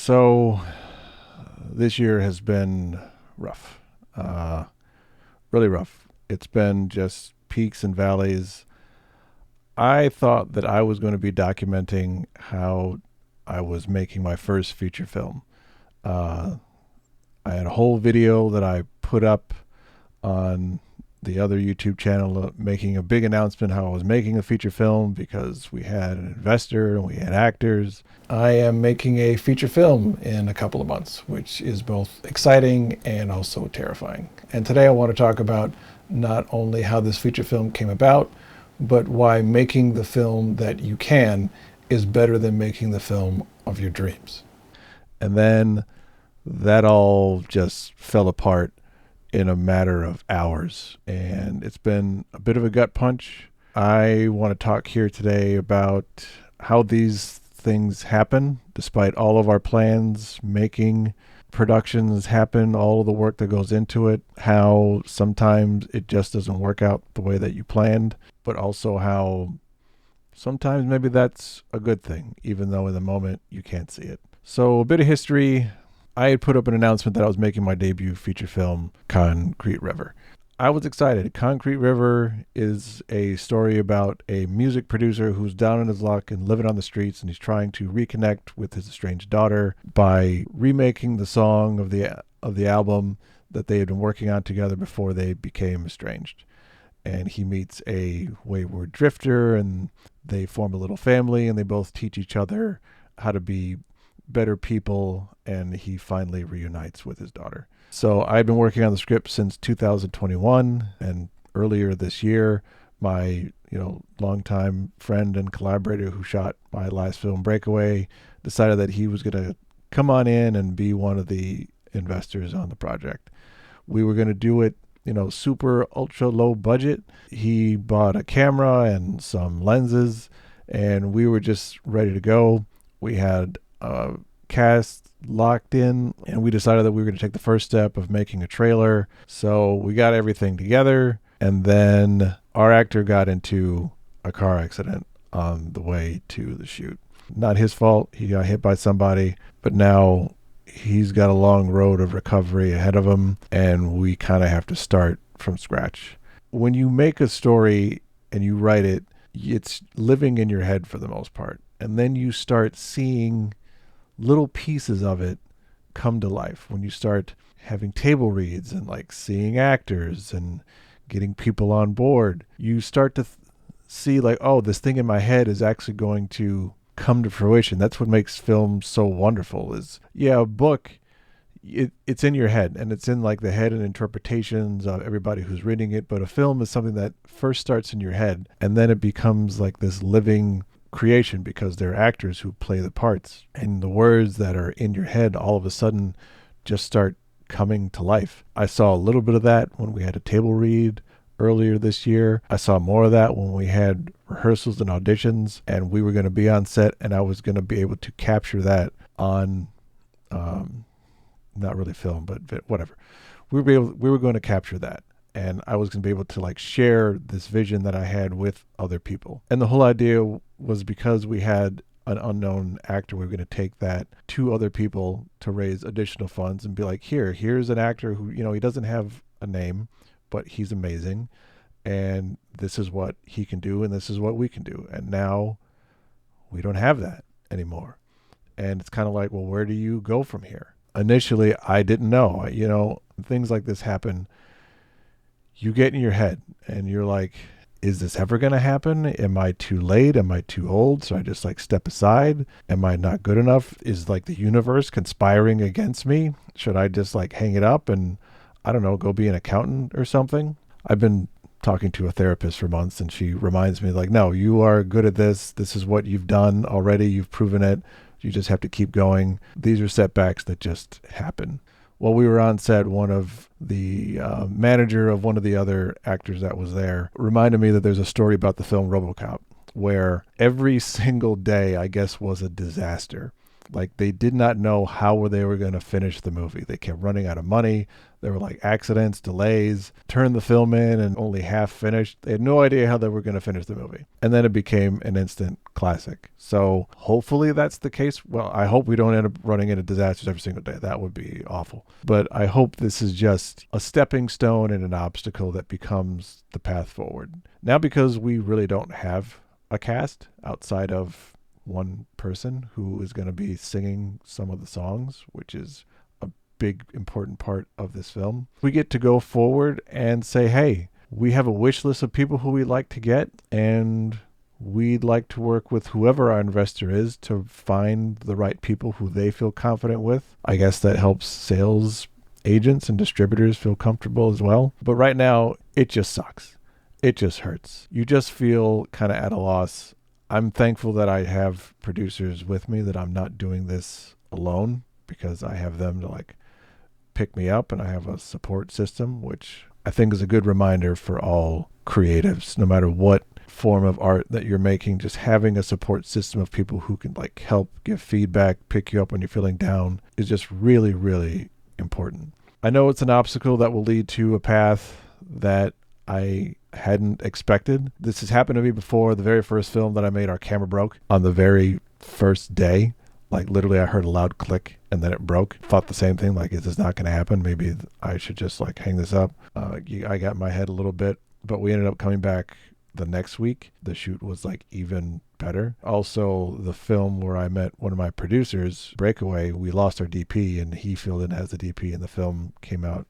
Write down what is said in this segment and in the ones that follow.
So this year has been rough, uh, really rough. It's been just peaks and valleys. I thought that I was going to be documenting how I was making my first feature film. Uh, I had a whole video that I put up on the other YouTube channel making a big announcement how I was making a feature film because we had an investor and we had actors. I am making a feature film in a couple of months, which is both exciting and also terrifying. And today I want to talk about not only how this feature film came about, but why making the film that you can is better than making the film of your dreams. And then that all just fell apart in a matter of hours. And it's been a bit of a gut punch. I want to talk here today about how these things happen despite all of our plans, making productions happen, all of the work that goes into it, how sometimes it just doesn't work out the way that you planned, but also how sometimes maybe that's a good thing, even though in the moment you can't see it. So, a bit of history. I had put up an announcement that I was making my debut feature film, Concrete River. I was excited. Concrete River is a story about a music producer who's down on his luck and living on the streets, and he's trying to reconnect with his estranged daughter by remaking the song of the album that they had been working on together before they became estranged. And he meets a wayward drifter, and they form a little family, and they both teach each other how to be better people, and he finally reunites with his daughter. So I've been working on the script since 2021, and earlier this year, my longtime friend and collaborator who shot my last film, Breakaway, decided that he was going to come on in and be one of the investors on the project. We were going to do it, super ultra low budget. He bought a camera and some lenses, and we were just ready to go. We had cast locked in, and we decided that we were going to take the first step of making a trailer. So we got everything together, and then our actor got into a car accident on the way to the shoot. Not his fault. He got hit by somebody, but now he's got a long road of recovery ahead of him, and we kind of have to start from scratch. When you make a story and you write it, it's living in your head for the most part. And then you start seeing little pieces of it come to life when you start having table reads and like seeing actors and getting people on board. You start to see like, oh, this thing in my head is actually going to come to fruition. That's what makes film so wonderful is, a book, it's in your head, and it's in like the head and interpretations of everybody who's reading it. But a film is something that first starts in your head, and then it becomes like this living creation because they're actors who play the parts, and the words that are in your head all of a sudden just start coming to life. I saw a little bit of that when we had a table read earlier this year. I saw more of that when we had rehearsals and auditions, and we were going to be on set, and I was going to be able to capture that on not really film, but whatever. We were going to capture that, and I was going to be able to like share this vision that I had with other people. And the whole idea was because we had an unknown actor, we were going to take that to other people to raise additional funds and be like, here's an actor who, he doesn't have a name, but he's amazing, and this is what he can do, and this is what we can do. And now we don't have that anymore. And it's kind of like, well, where do you go from here? Initially, I didn't know. Things like this happen. You get in your head and you're like, is this ever going to happen? Am I too late? Am I too old? So I just like step aside. Am I not good enough? Is like the universe conspiring against me? Should I just like hang it up and, I don't know, go be an accountant or something? I've been talking to a therapist for months, and she reminds me like, no, you are good at this. This is what you've done already. You've proven it. You just have to keep going. These are setbacks that just happen. While we were on set, one of the manager of one of the other actors that was there reminded me that there's a story about the film RoboCop where every single day, I guess, was a disaster. Like they did not know how they were going to finish the movie. They kept running out of money. There were like accidents, delays, turned the film in and only half finished. They had no idea how they were going to finish the movie. And then it became an instant classic. So hopefully that's the case. Well, I hope we don't end up running into disasters every single day. That would be awful. But I hope this is just a stepping stone and an obstacle that becomes the path forward. Now, because we really don't have a cast outside of one person who is going to be singing some of the songs, which is big important part of this film. We get to go forward and say, hey, we have a wish list of people who we'd like to get, and we'd like to work with whoever our investor is to find the right people who they feel confident with. I guess that helps sales agents and distributors feel comfortable as well. But right now, it just sucks. It just hurts. You just feel kind of at a loss. I'm thankful that I have producers with me, that I'm not doing this alone, because I have them to like pick me up, and I have a support system, which I think is a good reminder for all creatives, no matter what form of art that you're making. Just having a support system of people who can like help give feedback, pick you up when you're feeling down is just really, really important. I know it's an obstacle that will lead to a path that I hadn't expected. This has happened to me before. The very first film that I made, our camera broke on the very first day. Like literally I heard a loud click and then it broke. Thought the same thing, like, is this not going to happen? Maybe I should just like hang this up. I got in my head a little bit, but we ended up coming back the next week. The shoot was like even better. Also, the film where I met one of my producers, Breakaway, we lost our DP and he filled in as the DP, and the film came out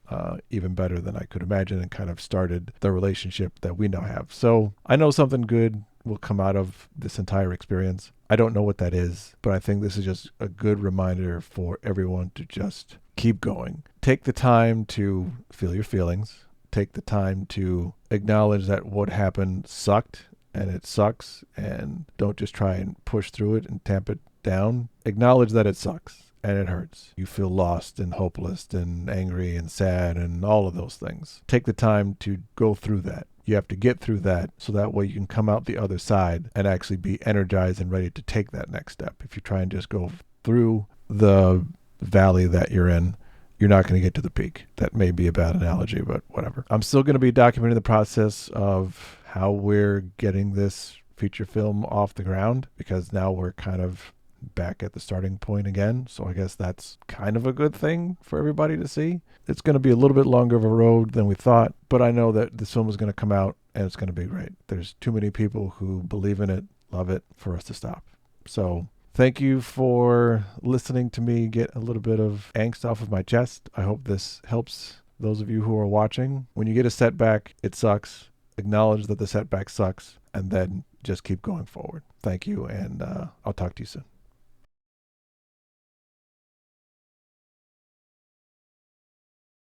even better than I could imagine, and kind of started the relationship that we now have. So I know something good will come out of this entire experience. I don't know what that is, but I think this is just a good reminder for everyone to just keep going. Take the time to feel your feelings. Take the time to acknowledge that what happened sucked and it sucks, and don't just try and push through it and tamp it down. Acknowledge that it sucks and it hurts. You feel lost and hopeless and angry and sad and all of those things. Take the time to go through that. You have to get through that so that way you can come out the other side and actually be energized and ready to take that next step. If you try and just go through the valley that you're in, you're not going to get to the peak. That may be a bad analogy, but whatever. I'm still going to be documenting the process of how we're getting this feature film off the ground, because now we're kind of back at the starting point again. So I guess that's kind of a good thing for everybody to see. It's going to be a little bit longer of a road than we thought, but I know that this film is going to come out and it's going to be great. There's too many people who believe in it, love it, for us to stop. So thank you for listening to me get a little bit of angst off of my chest. I hope this helps those of you who are watching. When you get a setback, it sucks. Acknowledge that the setback sucks, and then just keep going forward. Thank you, and I'll talk to you soon.